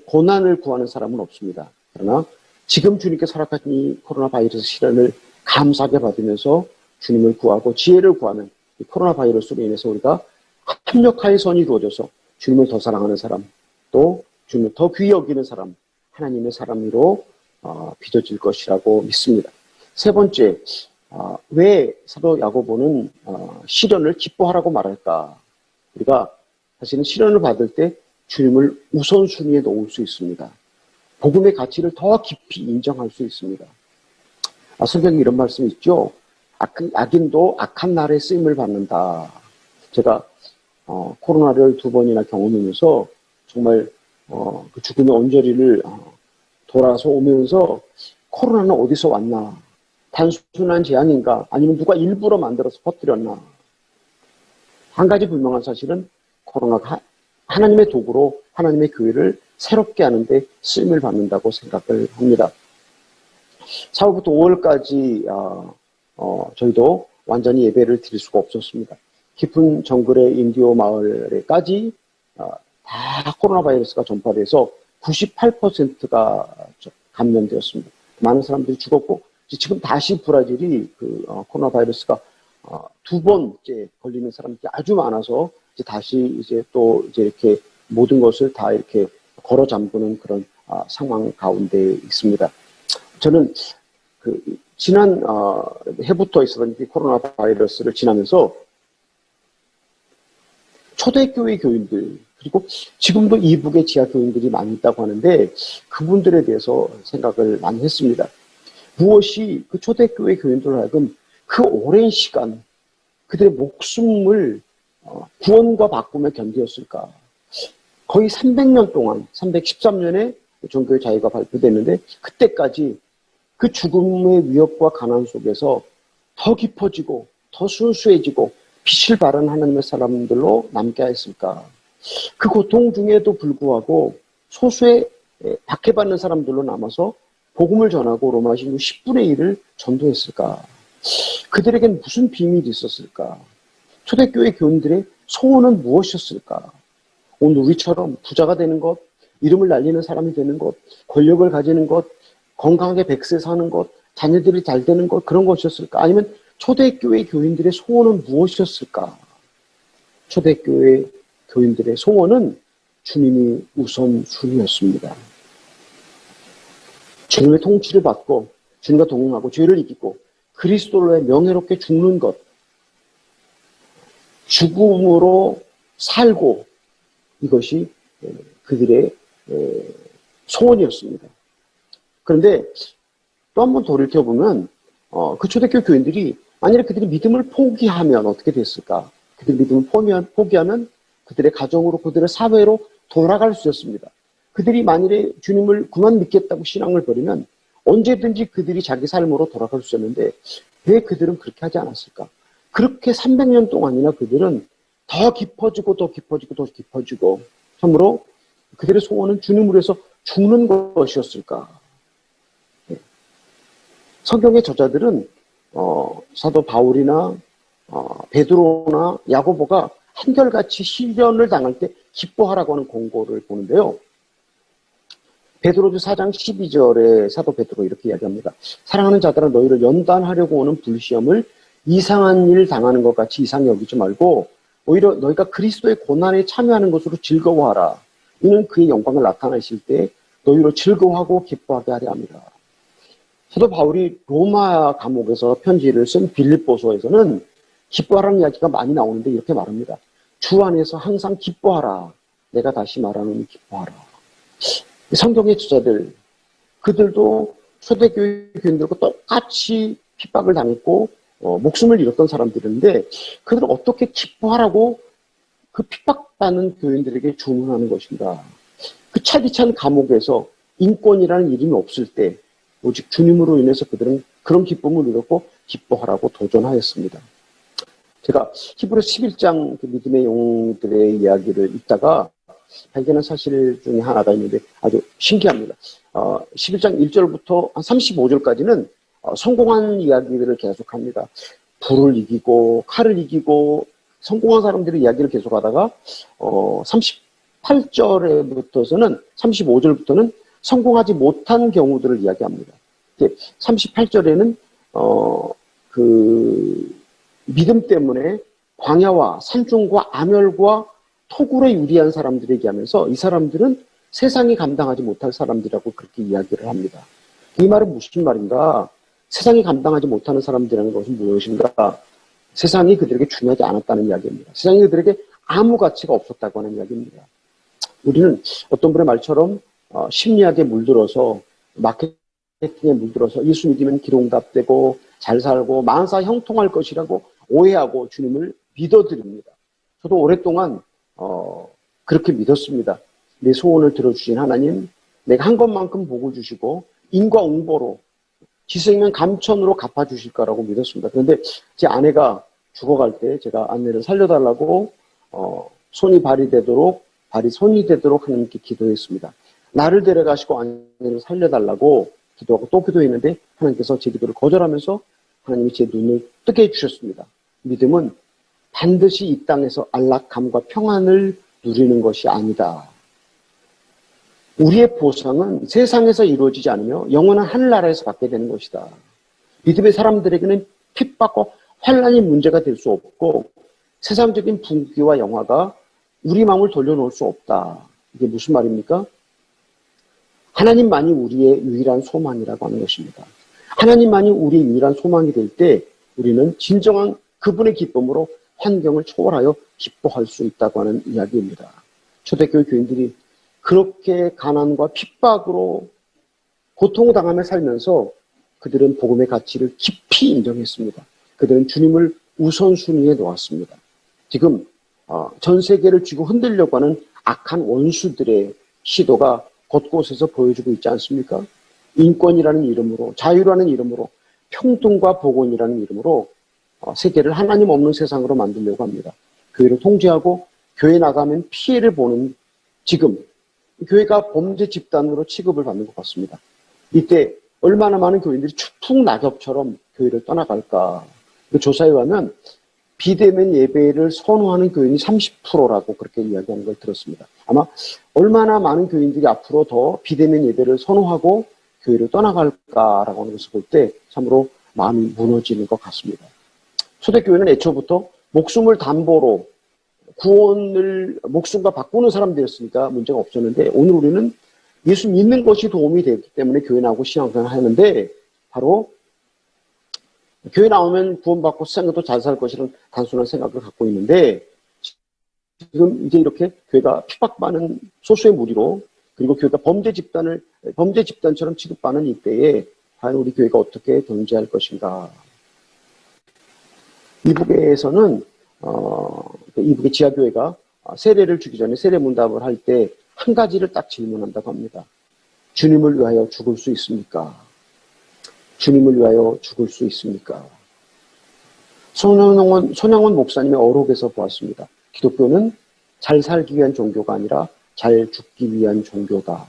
[SPEAKER 1] 고난을 구하는 사람은 없습니다. 그러나 지금 주님께서 허락하신 이 코로나 바이러스 시련을 감사하게 받으면서 주님을 구하고 지혜를 구하는 이 코로나 바이러스로 인해서 우리가 합력하여 선이 이루어져서 주님을 더 사랑하는 사람, 또 주님을 더 귀히 여기는 사람, 하나님의 사람으로 빚어질 것이라고 믿습니다. 세 번째, 왜 사도 야고보는 시련을 기뻐하라고 말할까? 우리가 사실은 시련을 받을 때 주님을 우선순위에 놓을 수 있습니다. 복음의 가치를 더 깊이 인정할 수 있습니다. 성경에 이런 말씀이 있죠. 악인도 악한 날에 쓰임을 받는다. 제가 코로나를 2번이나 경험하면서 정말 그 죽음의 언저리를 돌아서 오면서 코로나는 어디서 왔나? 단순한 재앙인가? 아니면 누가 일부러 만들어서 퍼뜨렸나? 한 가지 분명한 사실은 코로나가 하나님의 도구로 하나님의 교회를 새롭게 하는데 쓰임을 받는다고 생각을 합니다. 4월부터 5월까지 저희도 완전히 예배를 드릴 수가 없었습니다. 깊은 정글의 인디오 마을에까지 다 코로나 바이러스가 전파돼서 98%가 감염되었습니다. 많은 사람들이 죽었고 지금 다시 브라질이 코로나 바이러스가 2번째 걸리는 사람들이 아주 많아서 다시 또 이렇게 모든 것을 다 이렇게 걸어 잠그는 그런 상황 가운데 있습니다. 저는 지난 해부터 있었던 코로나 바이러스를 지나면서 초대교회 교인들, 그리고 지금도 이북의 지하 교인들이 많이 있다고 하는데 그분들에 대해서 생각을 많이 했습니다. 무엇이 그 초대교회 교인들을 하여금 그 오랜 시간 그들의 목숨을 구원과 바꿈에 견디었을까? 거의 300년 동안, 313년에 종교의 자유가 발표됐는데 그때까지 그 죽음의 위협과 가난 속에서 더 깊어지고 더 순수해지고 빛을 발한 하나님의 사람들로 남게 했을까? 그 고통 중에도 불구하고 소수의 박해받는 사람들로 남아서 복음을 전하고 로마신구 10분의 1을 전도했을까? 그들에겐 무슨 비밀이 있었을까? 초대교회 교인들의 소원은 무엇이었을까? 오늘 우리처럼 부자가 되는 것, 이름을 날리는 사람이 되는 것, 권력을 가지는 것, 건강하게 100세 사는 것, 자녀들이 잘 되는 것, 그런 것이었을까? 아니면 초대교회 교인들의 소원은 무엇이었을까? 초대교회 교인들의 소원은 주님이 우선순위였습니다. 주님의 통치를 받고 주님과 동행하고 죄를 이기고 그리스도로 명예롭게 죽는 것, 죽음으로 살고, 이것이 그들의 소원이었습니다. 그런데 또 한 번 돌이켜보면 그 초대교회 교인들이 만약에 그들이 믿음을 포기하면 어떻게 됐을까? 그들이 믿음을 포기하면 그들의 가정으로, 그들의 사회로 돌아갈 수 있었습니다. 그들이 만일에 주님을 그만 믿겠다고 신앙을 버리면 언제든지 그들이 자기 삶으로 돌아갈 수 있었는데 왜 그들은 그렇게 하지 않았을까? 그렇게 300년 동안이나 그들은 더 깊어지고 더 깊어지고 더 깊어지고, 참으로 그들의 소원은 주님으로 해서 죽는 것이었을까? 성경의 저자들은 사도 바울이나 베드로나 야고보가 한결같이 시련을 당할 때 기뻐하라고 하는 공고를 보는데요. 베드로주 4장 12절에 사도 베드로 이렇게 이야기합니다. 사랑하는 자들아, 너희를 연단하려고 오는 불시험을 이상한 일 당하는 것 같이 이상히 여기지 말고 오히려 너희가 그리스도의 고난에 참여하는 것으로 즐거워하라. 이는 그의 영광을 나타내실 때 너희로 즐거워하고 기뻐하게 하려 합니다. 사도 바울이 로마 감옥에서 편지를 쓴 빌립보서에서는 기뻐하라는 이야기가 많이 나오는데 이렇게 말합니다. 주 안에서 항상 기뻐하라. 내가 다시 말하는 기뻐하라. 성경의 저자들, 그들도 초대교회 교인들과 똑같이 핍박을 당했고 목숨을 잃었던 사람들인데 그들은 어떻게 기뻐하라고 그 핍박받는 교인들에게 주문하는 것인가? 그 차디찬 감옥에서 인권이라는 이름이 없을 때 오직 주님으로 인해서 그들은 그런 기쁨을 누렸고 기뻐하라고 도전하였습니다. 제가 히브리서 11장 그 믿음의 영웅들의 이야기를 읽다가 발견한 사실 중에 하나가 있는데 아주 신기합니다. 11장 1절부터 한 35절까지는 성공한 이야기들을 계속합니다. 불을 이기고 칼을 이기고 성공한 사람들의 이야기를 계속하다가 38절에부터서는 35절부터는 성공하지 못한 경우들을 이야기합니다. 38절에는 그 믿음 때문에 광야와 산중과 암열과 토굴에 유리한 사람들을 얘기하면서 이 사람들은 세상이 감당하지 못할 사람들이라고 그렇게 이야기를 합니다. 이 말은 무슨 말인가? 세상이 감당하지 못하는 사람들이라는 것은 무엇인가? 세상이 그들에게 중요하지 않았다는 이야기입니다. 세상이 그들에게 아무 가치가 없었다고 하는 이야기입니다. 우리는 어떤 분의 말처럼 심리학에 물들어서 마케팅에 물들어서 예수 믿으면 기록답되고 잘 살고 만사 형통할 것이라고 오해하고 주님을 믿어드립니다. 저도 오랫동안 그렇게 믿었습니다. 내 소원을 들어주신 하나님, 내가 한 것만큼 복을 주시고 인과응보로 지생명 감천으로 갚아주실 거라고 믿었습니다. 그런데 제 아내가 죽어갈 때 제가 아내를 살려달라고 손이 발이 되도록 발이 손이 되도록 하나님께 기도했습니다. 나를 데려가시고 아내를 살려달라고 기도하고 또 기도했는데 하나님께서 제 기도를 거절하면서 하나님이 제 눈을 뜨게 해주셨습니다. 믿음은 반드시 이 땅에서 안락함과 평안을 누리는 것이 아니다. 우리의 보상은 세상에서 이루어지지 않으며 영원한 하늘나라에서 받게 되는 것이다. 믿음의 사람들에게는 핍박과 환난이 문제가 될 수 없고 세상적인 분기와 영화가 우리 마음을 돌려놓을 수 없다. 이게 무슨 말입니까? 하나님만이 우리의 유일한 소망이라고 하는 것입니다. 하나님만이 우리의 유일한 소망이 될 때 우리는 진정한 그분의 기쁨으로 환경을 초월하여 기뻐할 수 있다고 하는 이야기입니다. 초대교회 교인들이 그렇게 가난과 핍박으로 고통당하며 살면서 그들은 복음의 가치를 깊이 인정했습니다. 그들은 주님을 우선순위에 놓았습니다. 지금 전 세계를 쥐고 흔들려고 하는 악한 원수들의 시도가 곳곳에서 보여주고 있지 않습니까? 인권이라는 이름으로, 자유라는 이름으로, 평등과 복원이라는 이름으로 세계를 하나님 없는 세상으로 만들려고 합니다. 교회를 통제하고 교회 나가면 피해를 보는 지금 교회가 범죄 집단으로 취급을 받는 것 같습니다. 이때 얼마나 많은 교인들이 추풍낙엽처럼 교회를 떠나갈까. 그 조사에 의하면 비대면 예배를 선호하는 교인이 30%라고 그렇게 이야기하는 걸 들었습니다. 아마 얼마나 많은 교인들이 앞으로 더 비대면 예배를 선호하고 교회를 떠나갈까라고 하는 것을 볼 때 참으로 마음이 무너지는 것 같습니다. 초대교회는 애초부터 목숨을 담보로 구원을 목숨과 바꾸는 사람들이었으니까 문제가 없었는데 오늘 우리는 예수 믿는 것이 도움이 되기 때문에 교회 나오고 신앙생활을 하는데 바로 교회 나오면 구원받고 세상에도 잘 살 것이라는 단순한 생각을 갖고 있는데 지금 이제 이렇게 교회가 핍박받는 소수의 무리로 그리고 교회가 범죄 집단처럼 취급받는 이때에 과연 우리 교회가 어떻게 존재할 것인가. 이북에서는 이북의 지하교회가 세례를 주기 전에 세례 문답을 할 때 한 가지를 딱 질문한다고 합니다. 주님을 위하여 죽을 수 있습니까? 주님을 위하여 죽을 수 있습니까? 손양원 목사님의 어록에서 보았습니다. 기독교는 잘 살기 위한 종교가 아니라 잘 죽기 위한 종교다.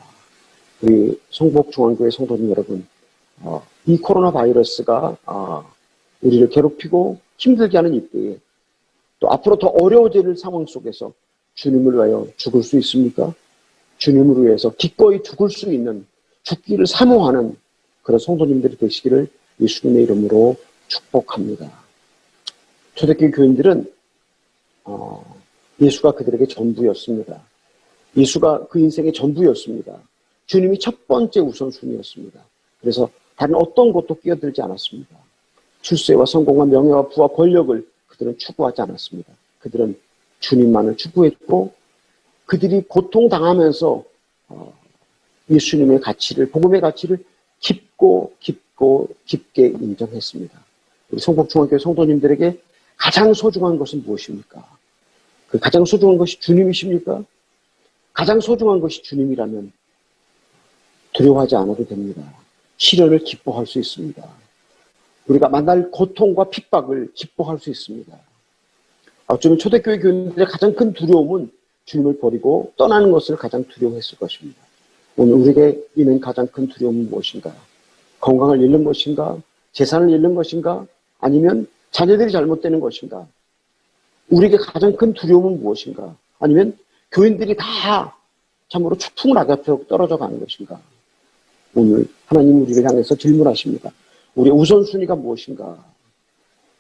[SPEAKER 1] 우리 성북중앙교회 성도님 여러분, 이 코로나 바이러스가 우리를 괴롭히고 힘들게 하는 이때에 또 앞으로 더 어려워질 상황 속에서 주님을 위하여 죽을 수 있습니까? 주님을 위해서 기꺼이 죽을 수 있는 죽기를 사모하는 그런 성도님들이 되시기를 예수님의 이름으로 축복합니다. 초대교회 교인들은 예수가 그들에게 전부였습니다. 예수가 그 인생의 전부였습니다. 주님이 첫 번째 우선순위였습니다. 그래서 다른 어떤 것도 끼어들지 않았습니다. 출세와 성공과 명예와 부와 권력을 그들은 추구하지 않았습니다. 그들은 주님만을 추구했고 그들이 고통당하면서 예수님의 가치를, 복음의 가치를 깊게 인정했습니다. 우리 성북중앙교회 성도님들에게 가장 소중한 것은 무엇입니까? 그 가장 소중한 것이 주님이십니까? 가장 소중한 것이 주님이라면 두려워하지 않아도 됩니다. 시련을 기뻐할 수 있습니다. 우리가 만날 고통과 핍박을 기뻐할 수 있습니다. 어쩌면 초대교회 교인들의 가장 큰 두려움은 주님을 버리고 떠나는 것을 가장 두려워했을 것입니다. 오늘 우리에게 있는 가장 큰 두려움은 무엇인가? 건강을 잃는 것인가? 재산을 잃는 것인가? 아니면 자녀들이 잘못되는 것인가? 우리에게 가장 큰 두려움은 무엇인가? 아니면 교인들이 다 참으로 추풍을 아가펴 떨어져 가는 것인가? 오늘 하나님 우리를 향해서 질문하십니다. 우리의 우선순위가 무엇인가?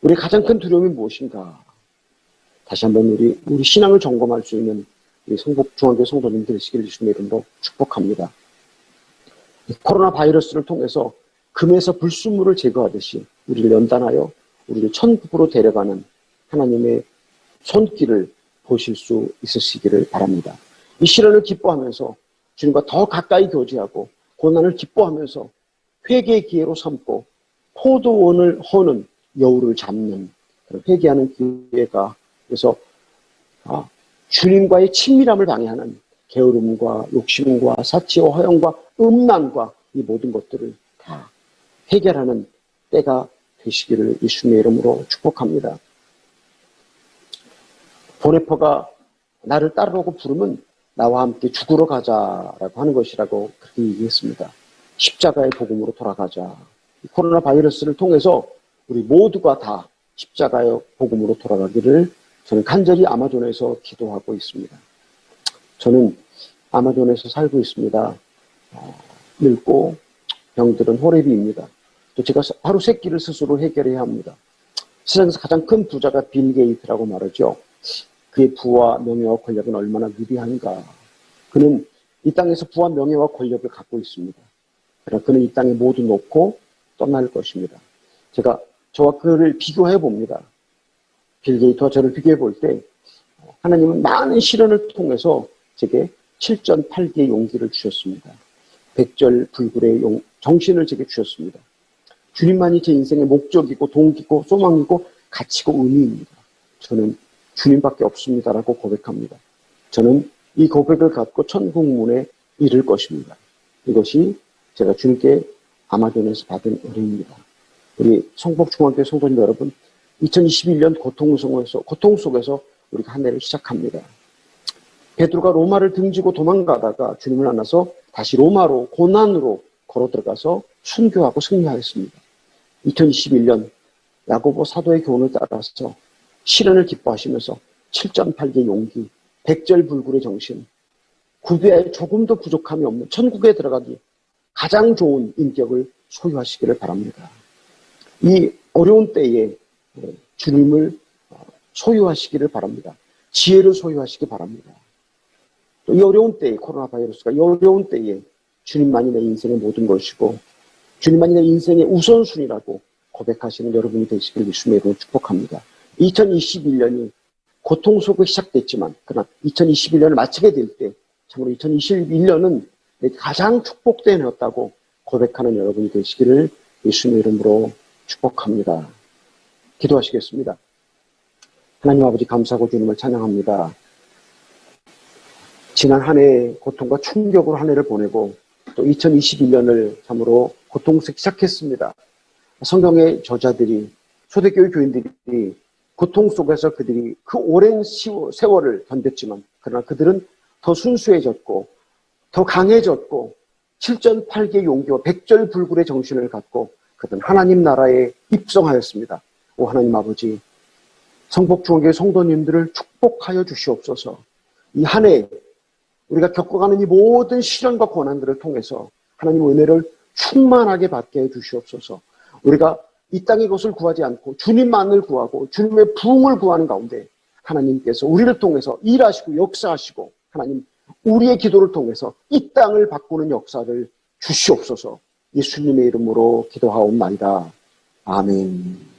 [SPEAKER 1] 우리의 가장 큰 두려움이 무엇인가? 다시 한번 우리 신앙을 점검할 수 있는 우리 성북중앙교회 성도님 되시기를 주님의 이름으로 축복합니다. 코로나 바이러스를 통해서 금에서 불순물을 제거하듯이 우리를 연단하여 우리를 천국으로 데려가는 하나님의 손길을 보실 수 있으시기를 바랍니다. 이 시련을 기뻐하면서 주님과 더 가까이 교제하고 고난을 기뻐하면서 회개의 기회로 삼고 포도원을 허는 여우를 잡는 그런 회개하는 기회가, 그래서 주님과의 친밀함을 방해하는 게으름과 욕심과 사치와 허영과 음란과 이 모든 것들을 다 해결하는 때가 되시기를 예수님의 이름으로 축복합니다. 보네퍼가 나를 따르라고 부르면 나와 함께 죽으러 가자라고 하는 것이라고 그렇게 얘기했습니다. 십자가의 복음으로 돌아가자. 코로나 바이러스를 통해서 우리 모두가 다 십자가의 복음으로 돌아가기를 저는 간절히 아마존에서 기도하고 있습니다. 저는 아마존에서 살고 있습니다. 늙고 병들은 호레비입니다. 또 제가 하루 세 끼를 스스로 해결해야 합니다. 세상에서 가장 큰 부자가 빌 게이트라고 말하죠. 그의 부와 명예와 권력은 얼마나 위대한가. 그는 이 땅에서 부와 명예와 권력을 갖고 있습니다. 그러나 그는 이 땅에 모두 놓고 떠날 것입니다. 제가 저와 그를 비교해 봅니다. 빌 게이트와 저를 비교해 볼 때 하나님은 많은 시련을 통해서 제게 7.8개의 용기를 주셨습니다. 백절불굴의 정신을 제게 주셨습니다. 주님만이 제 인생의 목적이고 동기고 소망이고 가치고 의미입니다. 저는 주님밖에 없습니다라고 고백합니다. 저는 이 고백을 갖고 천국문에 이를 것입니다. 이것이 제가 주님께 아마존에서 받은 은혜입니다. 우리 성북중앙교회 성도님 여러분, 2021년 고통 속에서 우리가 한 해를 시작합니다. 베드로가 로마를 등지고 도망가다가 주님을 만나서 다시 로마로 고난으로 걸어 들어가서 순교하고 승리하였습니다. 2021년 야고보 사도의 교훈을 따라서 시련을 기뻐하시면서 7.8개 용기, 백절불굴의 정신, 구비할 조금도 부족함이 없는 천국에 들어가기 가장 좋은 인격을 소유하시기를 바랍니다. 이 어려운 때에 주님을 소유하시기를 바랍니다. 지혜를 소유하시기 바랍니다. 또 이 어려운 때에, 코로나 바이러스가 이 어려운 때에 주님만이 내 인생의 모든 것이고 주님만이 내 인생의 우선순위라고 고백하시는 여러분이 되시길 예수님의 이름으로 축복합니다. 2021년이 고통 속에 시작됐지만 그러나 2021년을 마치게 될 때 참으로 2021년은 가장 축복된 해였다고 고백하는 여러분이 되시기를 예수님의 이름으로 축복합니다. 기도하시겠습니다. 하나님 아버지 감사하고 주님을 찬양합니다. 지난 한 해의 고통과 충격으로 한 해를 보내고 또 2021년을 참으로 고통스럽게 시작했습니다. 성경의 저자들이, 초대교회 교인들이 고통 속에서 그들이 그 오랜 세월을 견뎠지만 그러나 그들은 더 순수해졌고 더 강해졌고 7.8개 용기와 백절불굴의 정신을 갖고 그들은 하나님 나라에 입성하였습니다. 오 하나님 아버지, 성북중앙교회 성도님들을 축복하여 주시옵소서. 이 한 해 우리가 겪어가는 이 모든 시련과 고난들을 통해서 하나님 은혜를 충만하게 받게 해 주시옵소서. 우리가 이 땅의 것을 구하지 않고 주님만을 구하고 주님의 부흥을 구하는 가운데 하나님께서 우리를 통해서 일하시고 역사하시고 하나님 우리의 기도를 통해서 이 땅을 바꾸는 역사를 주시옵소서. 예수님의 이름으로 기도하옵나이다. 아멘.